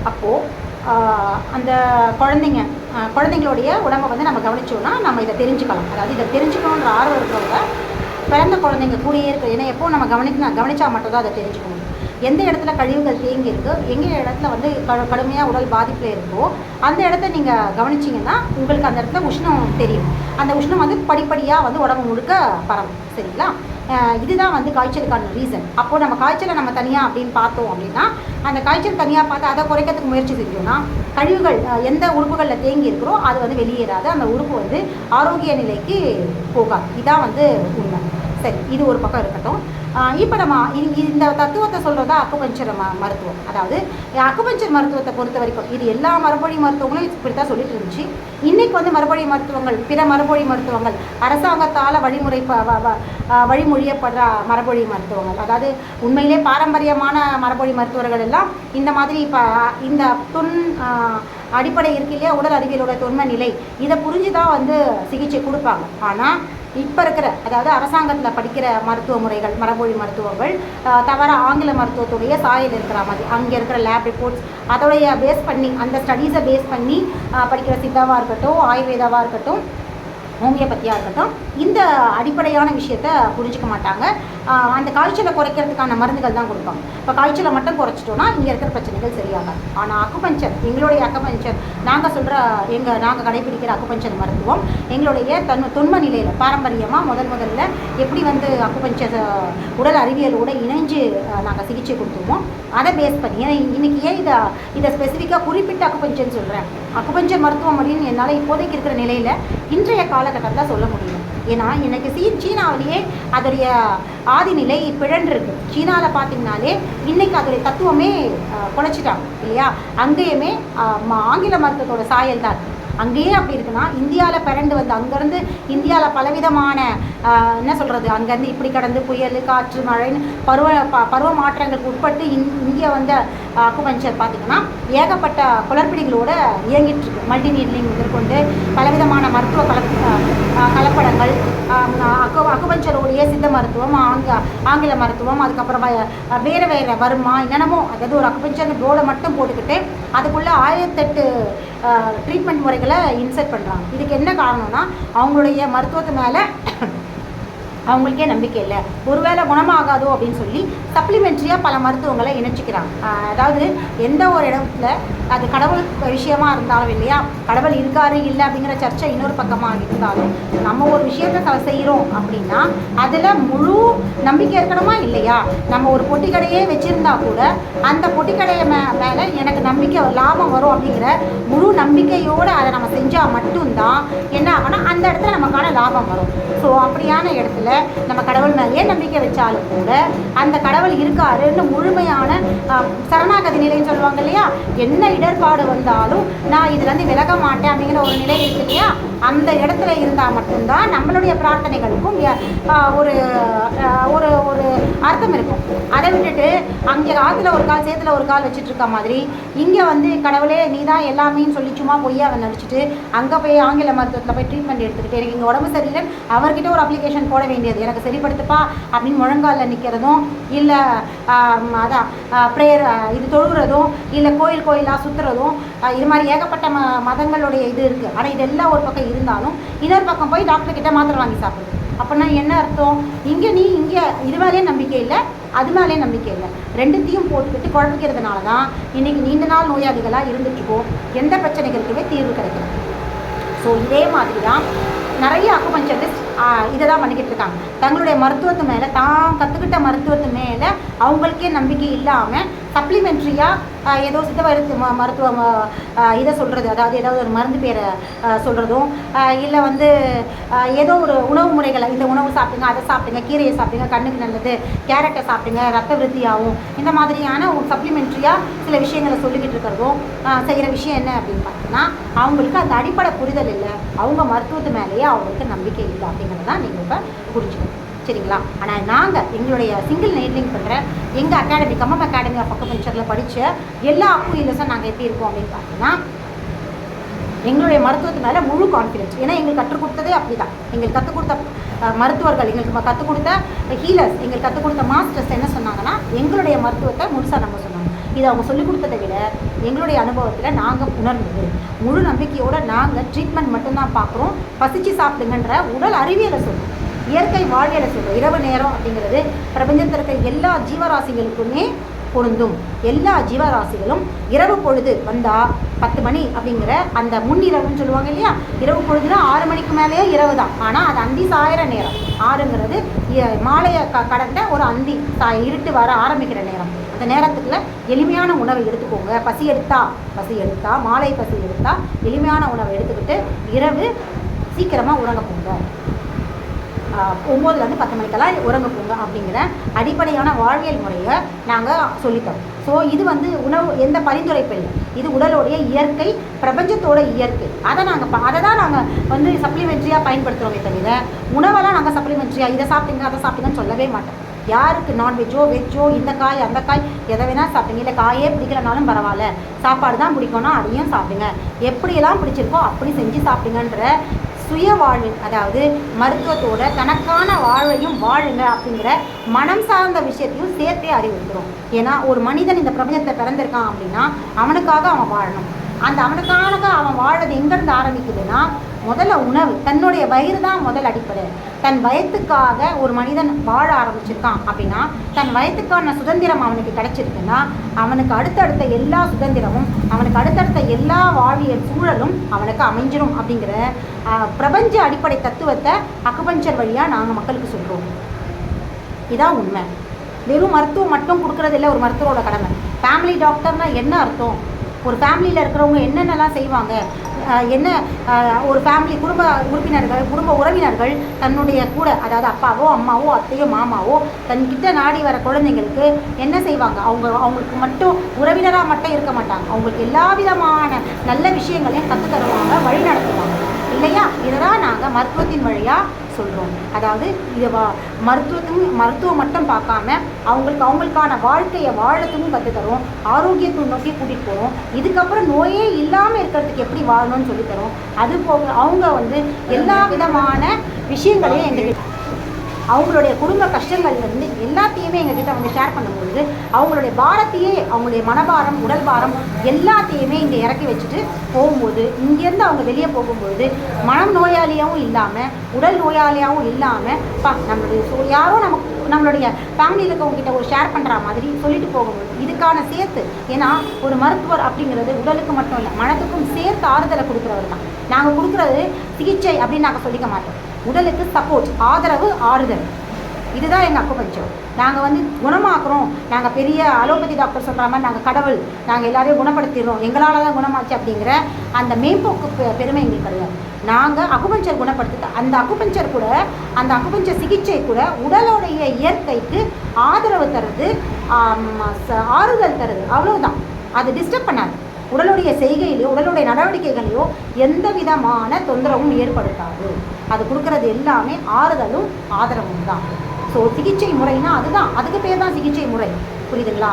அப்போது அந்த குழந்தைங்களுடைய உடம்பை வந்து நம்ம கவனிச்சோன்னா நம்ம இதை தெரிஞ்சுக்கலாம். அதாவது இதை தெரிஞ்சுக்கணுன்ற ஆர்வம் இருக்கிறவங்க பிறந்த குழந்தைங்க கூடயே இருக்குது. ஏன்னா எப்போது நம்ம கவனிச்சா மட்டும்தான் அதை தெரிஞ்சுக்க முடியும். எந்த இடத்துல கழிவுகள் தேங்கி இருக்கோ, எங்கே இடத்துல வந்து கடுமையாக உடல் பாதிப்பில் இருக்கோ அந்த இடத்த நீங்கள் கவனிச்சிங்கன்னா உங்களுக்கு அந்த இடத்துல உஷ்ணம் தெரியும். அந்த உஷ்ணம் வந்து படிப்படியாக வந்து உடம்பு முழுக்க பரவும். சரிங்களா? இதுதான் வந்து காய்ச்சலுக்கான ரீசன். அப்போது நம்ம காய்ச்சலை நம்ம தனியாக அப்படின்னு பார்த்தோம் அப்படின்னா, அந்த காய்ச்சல் தனியாக பார்த்து அதை குறைக்கிறதுக்கு முயற்சி செஞ்சோம்னா கழிவுகள் எந்த உறுப்புகளில் தேங்கி இருக்கிறோ அது வந்து வெளியேறாது. அந்த உறுப்பு வந்து ஆரோக்கிய நிலைக்கு போகாது. இதான் வந்து உண்மை. சரி, இது ஒரு பக்கம் இருக்கட்டும். இப்போ நம்ம இந்த தத்துவத்தை சொல்கிறதா அக்குபஞ்சர் மருத்துவம். அதாவது அக்குபஞ்சர் மருத்துவத்தை பொறுத்த வரைக்கும் இது எல்லா மரபொழி மருத்துவங்களும் இப்படி தான் சொல்லிட்டு இருந்துச்சு. இன்றைக்கி வந்து மரபொழி மருத்துவங்கள், பிற மரபொழி மருத்துவங்கள், அரசாங்கத்தால் வழிமொழியப்படுற மரபொழி மருத்துவங்கள், அதாவது உண்மையிலே பாரம்பரியமான மரபொழி மருத்துவர்கள் எல்லாம் இந்த மாதிரி இப்போ இந்த அடிப்படை இருக்கு இல்லையா, உடல் அறிவியலோட தொன்மை நிலை, இதை புரிஞ்சு தான் வந்து சிகிச்சை கொடுப்பாங்க. ஆனால் இப்போ இருக்கிற, அதாவது அரசாங்கத்தில் படிக்கிற மருத்துவ முறைகள், மரபொழி மருத்துவங்கள் தவிர ஆங்கில மருத்துவத்துடைய சாயல் இருக்கிற மாதிரி அங்கே இருக்கிற லேப் ரிப்போர்ட்ஸ் அதோடைய பேஸ் பண்ணி, அந்த ஸ்டடீஸை பேஸ் பண்ணி படிக்கிற சித்தாவாக இருக்கட்டும், ஆயுர்வேதாவாக இருக்கட்டும், ஹோமியோபதியாக இருக்கட்டும், இந்த அடிப்படையான விஷயத்தை புரிஞ்சிக்க மாட்டாங்க. அந்த காய்ச்சலை குறைக்கிறதுக்கான மருந்துகள் தான் கொடுப்பாங்க. இப்போ காய்ச்சலை மட்டும் குறைச்சிட்டோன்னா இங்கே இருக்கிற பிரச்சனைகள் சரியாகாது. ஆனால் அக்குபஞ்சர், எங்களுடைய அக்குபஞ்சர், நாங்கள் கடைபிடிக்கிற அக்குபஞ்சர் மருத்துவம் எங்களுடைய தொன்ம நிலையில் பாரம்பரியமாக முதல்ல எப்படி வந்து அக்குபஞ்சர் உடல் அறிவியலோடு இணைஞ்சு நாங்கள் சிகிச்சை கொடுத்துருவோம், அதை பேஸ் பண்ணி. ஏன்னா இன்றைக்கி ஏன் இதை ஸ்பெசிஃபிக்காக குறிப்பிட்ட அக்குபஞ்சர்னு சொல்கிறேன். அக்குபஞ்சர் மருத்துவம் அப்படின்னு என்னால் இப்போதைக்கு இருக்கிற நிலையில் இன்றைய காலகட்டத்தில் சொல்ல முடியும். ஏன்னா இன்றைக்கி சீனாவிலேயே அதோடைய ஆதிநிலை பிழன்றிருக்கு. சீனாவில் பார்த்திங்கனாலே இன்றைக்கி அதோடைய தத்துவமே குலைச்சிட்டாங்க இல்லையா. அங்கேயுமே ஆங்கில மருத்துவத்தோட சாயல் தான். அங்கேயே அப்படி இருக்குன்னா இந்தியாவில் பிறண்டு வந்து அங்கேருந்து இந்தியாவில் பலவிதமான என்ன சொல்கிறது, அங்கேருந்து இப்படி கடந்து புயல், காற்று, மழைன்னு பருவ மாற்றங்களுக்கு உட்பட்டு இங்கே வந்த அக்குபஞ்சர் பார்த்திங்கன்னா ஏகப்பட்ட குளறுபடிகளோடு இயங்கிட்டுருக்கு. மல்டி நீட்லிங் முதற்கொண்டு பலவிதமான மருத்துவ கலப்படங்கள், அக்குபஞ்சரோடைய சித்த மருத்துவம், ஆங்கில மருத்துவம், அதுக்கப்புறம் வேறு வருமா என்னென்னமோ, அதாவது ஒரு அக்குபஞ்சர் போர்டை மட்டும் போட்டுக்கிட்டு அதுக்குள்ளே 1008 ட்ரீட்மெண்ட் முறைகளை இன்செர்ட் பண்ணுறாங்க. இதுக்கு என்ன காரணம்னா அவங்களுடைய மருத்துவத்து மேலே அவங்களுக்கே நம்பிக்கை இல்லை. ஒருவேளை குணமாகாதோ அப்படின்னு சொல்லி சப்ளிமெண்ட்ரியாக பல மருத்துவங்களை இணைச்சிக்கிறாங்க. அதாவது எந்த ஒரு இடத்துல அது கடவுள் விஷயமா இருந்தாலும் இல்லையா, கடவுள் இருக்காரு இல்லை அப்படிங்கிற சர்ச்சை இன்னொரு பக்கமாக இருந்தாலும் நம்ம ஒரு விஷயத்தை செய்கிறோம் அப்படின்னா அதில் முழு நம்பிக்கை இருக்கணுமா இல்லையா. நம்ம ஒரு பொட்டிக்கடையே வச்சுருந்தா கூட அந்த பொட்டிக்கடையை மேலே எனக்கு நம்பிக்கை லாபம் வரும் அப்படிங்கிற முழு நம்பிக்கையோடு அதை நம்ம செஞ்சால் மட்டும்தான் என்ன ஆகணும், அந்த இடத்துல நமக்கான லாபம் வரும். ஸோ அப்படியான இடத்துல நம்ம கடவுள் மேலேயே நம்பிக்கை வச்சாலும் கூட அந்த கடவுள் இருக்காருன்னு முழுமையான சரணாகதி நிலைன்னு சொல்லுவாங்க இல்லையா, என்ன இடர்பாடு வந்தாலும் நான் இதுலேருந்து விலக மாட்டேன் அப்படிங்கிற ஒரு நிலை இருக்கு இல்லையா, அந்த இடத்துல இருந்தால் மட்டும்தான் நம்மளுடைய பிரார்த்தனைகளுக்கும் ஒரு ஒரு ஒரு அர்த்தம் இருக்கும். அதை விட்டுட்டு அங்கே ஆற்றுல ஒரு கால் சேத்துல ஒரு கால் வச்சுட்டு இருக்க மாதிரி இங்கே வந்து கடவுளே நீ தான் எல்லாமேன்னு சொல்லி சும்மா பொய்யா அவன் நடிச்சுட்டு அங்கே போய் ஆங்கில மருத்துவத்தில் போய் ட்ரீட்மெண்ட் எடுத்துக்கிட்டு எனக்கு இங்கே உடம்பு சரியில்லை அவர்கிட்ட ஒரு அப்ளிகேஷன் போட வேண்டியது, எனக்கு சரிப்படுத்துப்பா அப்படின்னு முழங்காலில் நிற்கிறதும் இல்லை அதான் ப்ரேயர் இது தொழுகிறதும் இல்லை கோயிலாக சுற்றுறதும் இது மாதிரி ஏகப்பட்ட மதங்களுடைய இது இருக்குது. ஆனால் இதெல்லாம் ஒரு பக்கம் இருந்தாலும் இன்னொரு பக்கம் போய் டாக்டர்கிட்ட மாத்திரை வாங்கி சாப்பிடுது. அப்படின்னா என்ன அர்த்தம், இங்கே இது மேலே நம்பிக்கை இல்லை, அது மேலே நம்பிக்கை இல்லை, ரெண்டுத்தையும் போட்டுக்கிட்டு குழப்பிக்கிறதுனால தான் இன்றைக்கி நீண்ட நாள் நோயாளிகளாக இருந்துட்டுருக்கோம், எந்த பிரச்சனைகளுக்குமே தீர்வு கிடைக்கும். ஸோ இதே மாதிரி தான் நிறைய அக்குபஞ்சரிஸ்ட் இதை தான் பண்ணிக்கிட்டு இருக்காங்க. தங்களுடைய மருத்துவத்து மேலே தான் கற்றுக்கிட்ட மருத்துவத்து மேலே அவங்களுக்கே நம்பிக்கை இல்லாமல் சப்ளிமெண்ட்ரியாக ஏதோ சித்த மருத்துவம் இதை சொல்கிறது, அதாவது ஏதாவது ஒரு மருந்து பேரை சொல்கிறதும் இல்லை வந்து ஏதோ ஒரு உணவு முறைகளை, இந்த உணவு சாப்பிடுங்க, அதை சாப்பிடுங்க, கீரையை சாப்பிடுங்க, கண்ணுக்கு நல்லது, கேரட்டை சாப்பிடுங்க, ரத்த விருத்தி ஆகும், இந்த மாதிரியான ஒரு சப்ளிமெண்ட்ரியாக சில விஷயங்களை சொல்லிக்கிட்டு இருக்கிறதும் செய்கிற விஷயம் என்ன அப்படின்னு பார்த்தீங்கன்னா அவங்களுக்கு அந்த அடிப்படை புரிதல் இல்லை, அவங்க மருத்துவத்து மேலேயே அவங்களுக்கு நம்பிக்கை இல்லை அப்படிங்கிறது தான் நீங்கள் இப்போ புரிஞ்சுக்கணும். சரிங்களா? ஆனால் நாங்கள் எங்களுடைய சிங்கிள் நைட்லிங் பண்ணுற எங்கள் அகாடமி கம்மம் அகாடமி ஆஃப் அக்குபஞ்சரில் படித்த எல்லா அக்குயிலஸும் நாங்கள் எப்படி இருக்கோம் அப்படின்னு பார்த்தீங்கன்னா எங்களுடைய மருத்துவத்து மேலே முழு கான்ஃபிடென்ஸ். ஏன்னா எங்களுக்கு கற்றுக் கொடுத்ததே அப்படி தான். எங்களுக்கு கற்றுக் கொடுத்த மருத்துவர்கள், எங்களுக்கு கற்றுக் கொடுத்த ஹீலர்ஸ், எங்களுக்கு கற்றுக் கொடுத்த மாஸ்டர்ஸ் என்ன சொன்னாங்கன்னா, எங்களுடைய மருத்துவத்தை முழுசாக நம்ம சொன்னாங்க. இதை அவங்க சொல்லிக் கொடுத்ததை விட எங்களுடைய அனுபவத்தில் நாங்கள் உணர்ந்தது, முழு நம்பிக்கையோடு நாங்கள் ட்ரீட்மெண்ட் மட்டும்தான் பார்க்குறோம். பசிச்சு சாப்பிடுங்கன்ற உடல் அறிவியலை சொல்லுவோம், இயற்கை வாழ்வியலை சொல்லுவோம். இரவு நேரம் அப்படிங்கிறது பிரபஞ்சத்தில் இருக்க எல்லா ஜீவராசிகளுக்குமே பொருந்தும். எல்லா ஜீவராசிகளும் இரவு பொழுது வந்தால் 10 மணி அப்படிங்கிற அந்த முன்னிரவுன்னு சொல்லுவாங்க இல்லையா, இரவு பொழுதுனா 6 மணிக்கு மேலேயே இரவு தான். ஆனால் அது அந்தி சாயிற நேரம். 6ங்கிறது மாலையை கடந்த ஒரு அந்தி இருட்டு வர ஆரம்பிக்கிற நேரம். அந்த நேரத்துக்குள்ள எளிமையான உணவை எடுத்துக்கோங்க. பசி எடுத்தா மாலை பசி எடுத்தா எளிமையான உணவை எடுத்துக்கிட்டு இரவு சீக்கிரமாக உறங்க போங்க. 9லேருந்து 10 மணிக்கெல்லாம் உறங்க போங்க அப்படிங்கிற அடிப்படையான வாழ்வியல் முறையை நாங்கள் சொல்லித்தரோம். ஸோ இது உணவு எந்த பரிந்துரைப்பு இல்லை, இது உடலுடைய இயற்கை, பிரபஞ்சத்தோட இயற்கை. அதை தான் நாங்கள் சப்ளிமெண்ட்ரியாக பயன்படுத்துகிறோமே தவிர உணவெல்லாம் நாங்கள் சப்ளிமெண்ட்ரியாக இதை சாப்பிட்டீங்க அதை சாப்பிட்டீங்கன்னு சொல்லவே மாட்டோம். யாருக்கு நான்வெஜ்ஜோ வெஜ்ஜோ இந்த காய் அந்த காய் எதை வேணால் சாப்பிடுங்க, இல்லை காயே பிடிக்கலனாலும் பரவாயில்ல, சாப்பாடு தான் பிடிக்கணும் அதையும் சாப்பிடுங்க, எப்படியெல்லாம் பிடிச்சிருக்கோ அப்படி செஞ்சு சாப்பிடுங்கன்ற சுய வாழ்வு, அதாவது மருத்துவத்தோட தனக்கான வாழ்வையும் வாழுங்க அப்படிங்கிற மனம் சார்ந்த விஷயத்தையும் சேர்த்தே அறிவுறுத்துகிறோம். ஏன்னா ஒரு மனிதன் இந்த பிரபஞ்சத்தை பிறந்திருக்கான் அப்படின்னா அவனுக்காக அவன் வாழணும். அந்த அவனுக்காக அவன் வாழறது எங்கேருந்து ஆரம்பிக்குதுன்னா, முதல்ல உணவு. தன்னுடைய வயிறு தான் முதல் அடிப்படை. தன் வயத்துக்காக ஒரு மனிதன் வாழ ஆரம்பிச்சிருக்கான் அப்படின்னா, தன் வயத்துக்கான சுதந்திரம் அவனுக்கு கிடைச்சிருக்குன்னா, அவனுக்கு அடுத்தடுத்த எல்லா சுதந்திரமும், அவனுக்கு அடுத்தடுத்த எல்லா வாழ்வியல் சூழலும் அவனுக்கு அமைஞ்சிரும் அப்படிங்கிற பிரபஞ்ச அடிப்படை தத்துவத்தை அக்குபஞ்சர் வழியாக நாங்கள் மக்களுக்கு சொல்கிறோம். இதான் உண்மை. வெறும் மருத்துவம் மட்டும் கொடுக்குறதில்ல ஒரு மருத்துவரோட கடமை. ஃபேமிலி டாக்டர்னால் என்ன அர்த்தம்? ஒரு ஃபேமிலியில் இருக்கிறவங்க என்னென்னலாம் செய்வாங்க, என்ன ஒரு ஃபேமிலி குடும்ப உறுப்பினர்கள், குடும்ப உறவினர்கள் தன்னுடைய கூட, அதாவது அப்பாவோ அம்மாவோ அத்தையோ மாமாவோ தன்கிட்ட நாடி வர குழந்தைங்களுக்கு என்ன செய்வாங்க? அவங்களுக்கு மட்டும் உறவினராக மட்டும் இருக்க மாட்டாங்க, அவங்களுக்கு எல்லா விதமான நல்ல விஷயங்களையும் கற்று தருவாங்க, வழி நடத்துவாங்க இல்லையா? இதெல்லாம் நாங்கள் மருத்துவத்தின் வழியாக சொல்கிறோம். அதாவது இதை மருத்துவம் மட்டும் பார்க்காம அவங்களுக்கான வாழ்க்கையை வாழத்துக்கும் கற்றுத்தரோம், ஆரோக்கியத்தை நோக்கி கூட்டிகிட்டு போகிறோம். இதுக்கப்புறம் நோயே இல்லாமல் இருக்கிறதுக்கு எப்படி வாழணும்னு சொல்லித்தரோம். அது போக அவங்க எல்லா விதமான விஷயங்களையும் எங்ககிட்ட, அவங்களுடைய குடும்ப கஷ்டங்கள்லேருந்து எல்லாத்தையுமே எங்ககிட்ட ஷேர் பண்ணும்பொழுது அவங்களுடைய பாரத்தையே, அவங்களுடைய மனபாரம், உடல் பாரம் எல்லாத்தையுமே இங்கே இறக்கி வச்சுட்டு போகும்போது, இங்கேருந்து அவங்க வெளியே போகும்போது மனம் நோயாளியாகவும் இல்லாமல் உடல் நோயாளியாகவும் இல்லாமல் யாரோ நம்மளுடைய ஃபேமிலியில் இருக்கவங்ககிட்ட ஒரு ஷேர் பண்ணுற மாதிரி சொல்லிட்டு போகும்போது இதுக்கான சேர்த்து, ஏன்னா ஒரு மருத்துவர் அப்படிங்கிறது உடலுக்கு மட்டும் இல்லை மனத்துக்கும் சேர்த்து ஆறுதலை கொடுக்குறவர் தான். நாங்கள் கொடுக்குறது சிகிச்சை அப்படின்னு நாங்கள் சொல்லிக்க மாட்டோம். உடலுக்கு சப்போர்ட், ஆதரவு, ஆறுதல், இதுதான் எங்கள் அக்குபஞ்சர். நாங்கள் குணமாக்குறோம், நாங்கள் பெரிய அலோபதி டாக்டர் சொல்கிற மாதிரி நாங்கள் கடவுள், நாங்கள் எல்லாரையும் குணப்படுத்திடுறோம், எங்களால் தான் குணமாச்சு அப்படிங்கிற அந்த மேம்போக்கு பெருமை எங்களுக்கு கிடையாது. நாங்கள் அக்குபஞ்சர் குணப்படுத்தி, அந்த அக்குபஞ்சர் கூட, அந்த அக்குபஞ்சர் சிகிச்சை கூட உடலுடைய இயற்கைக்கு ஆதரவு தருது, ஆறுதல் தருது, அவ்வளோதான். அது டிஸ்டர்ப் பண்ணாது. உடலுடைய செய்கையிலையோ உடலுடைய நடவடிக்கைகளையோ எந்த விதமான தொந்தரவும் ஏற்படுத்தாது. அது கொடுக்கறது எல்லாமே ஆறுதலும் ஆதரவும் தான். ஸோ சிகிச்சை முறைனா அதுதான், அதுக்கு பேர் தான் சிகிச்சை முறை. புரியுதுங்களா?